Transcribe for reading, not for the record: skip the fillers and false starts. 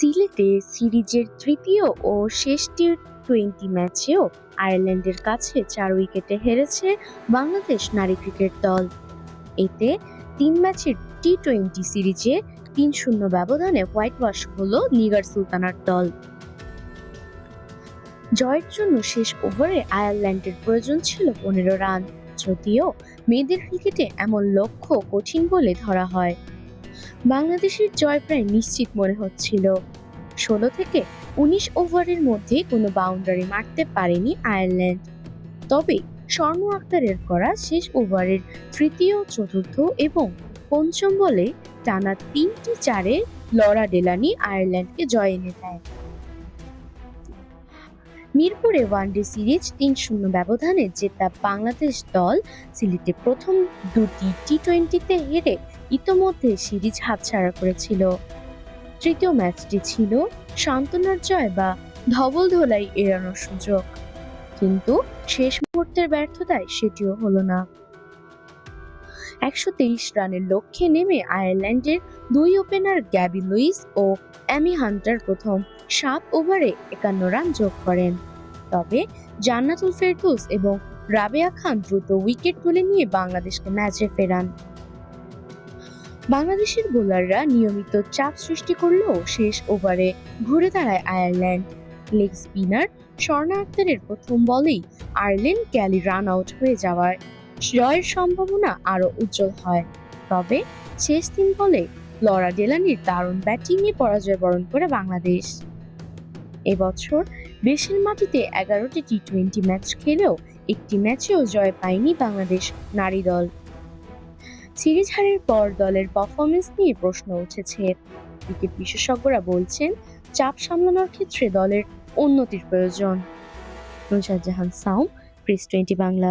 সিলেটে সিরিজের তৃতীয় ও শেষ টি-20 ম্যাচেও আয়ারল্যান্ডের কাছে ৪ উইকেটে হেরেছে বাংলাদেশ নারী ক্রিকেট দল। এতে ৩ ম্যাচের টি-20 সিরিজে ৩-০ ব্যবধানে হোয়াইট ওয়াশ হলো নিগার সুলতানার দল। জয়ের জন্য শেষ ওভারে আয়ারল্যান্ডের প্রয়োজন ছিল ১৫ রান, যদিও মেয়েদের ক্রিকেটে এমন লক্ষ্য কঠিন বলে ধরা হয়। বাংলাদেশের জয় প্রায় নিশ্চিত মনে হচ্ছিল। ১৬ থেকে ১৯ ওভারের মধ্যে কোনো বাউন্ডারি মারতে পারেনি আয়ারল্যান্ড। তবে স্বর্ণ আক্তারের করা শেষ ওভারের তৃতীয়, চতুর্থ এবং পঞ্চম বলে টানা ৩টি চারে লরা ডেলানি আয়ারল্যান্ডকে জয় এনে দেয়। মিরপুরে ওয়ানডে সিরিজ ৩-০ ব্যবধানে জেতা বাংলাদেশ দল সিলেটে প্রথম দুটি টি-20তে হেরে ইতোমধ্যে সিরিজ হাতছাড়া করেছিল। তৃতীয় ম্যাচটি ছিল সান্ত্বনার জয় বা ধবল ধোলাই এড়ানোর সুযোগ, কিন্তু শেষ মুহূর্তের ব্যর্থতায় সেটিও হলো না। ১২৩ রানের লক্ষ্যে নেমে আয়ারল্যান্ডের দুই ওপেনার গ্যাবি লুইস ও অ্যামি হান্টার প্রথম ৭ ওভারে ৫১ রান যোগ করেন। তবে জান্নাতুল ফেরদৌস এবং রাবেয়া খান দ্রুত উইকেট তুলে নিয়ে বাংলাদেশকে ম্যাচে ফেরান। বাংলাদেশের বোলাররা নিয়মিত চাপ সৃষ্টি করলেও শেষ ওভারে ঘুরে দাঁড়ায় আয়ারল্যান্ড। লেগ স্পিনার স্বর্ণা আক্তারের প্রথম বলেই আয়ারল্যান্ড ক্যালি রান আউট হয়ে যাওয়ায় জয়ের সম্ভাবনা আরও উজ্জ্বল হয়। তবে শেষ ৩ বলে লরা ডেলানির দারুণ ব্যাটিংয়ে পরাজয় বরণ করে বাংলাদেশ। এবছর দেশের মাটিতে ১১টি টি-20 ম্যাচ খেলেও একটি ম্যাচেও জয় পায়নি বাংলাদেশ নারী দল। সিরিজ হারের পর দলের পারফরমেন্স নিয়ে প্রশ্ন উঠেছে। ক্রিকেট বিশেষজ্ঞরা বলছেন, চাপ সামলানোর ক্ষেত্রে দলের উন্নতির প্রয়োজন। নুসরাত জাহান সাউম, প্রেস 20 বাংলা।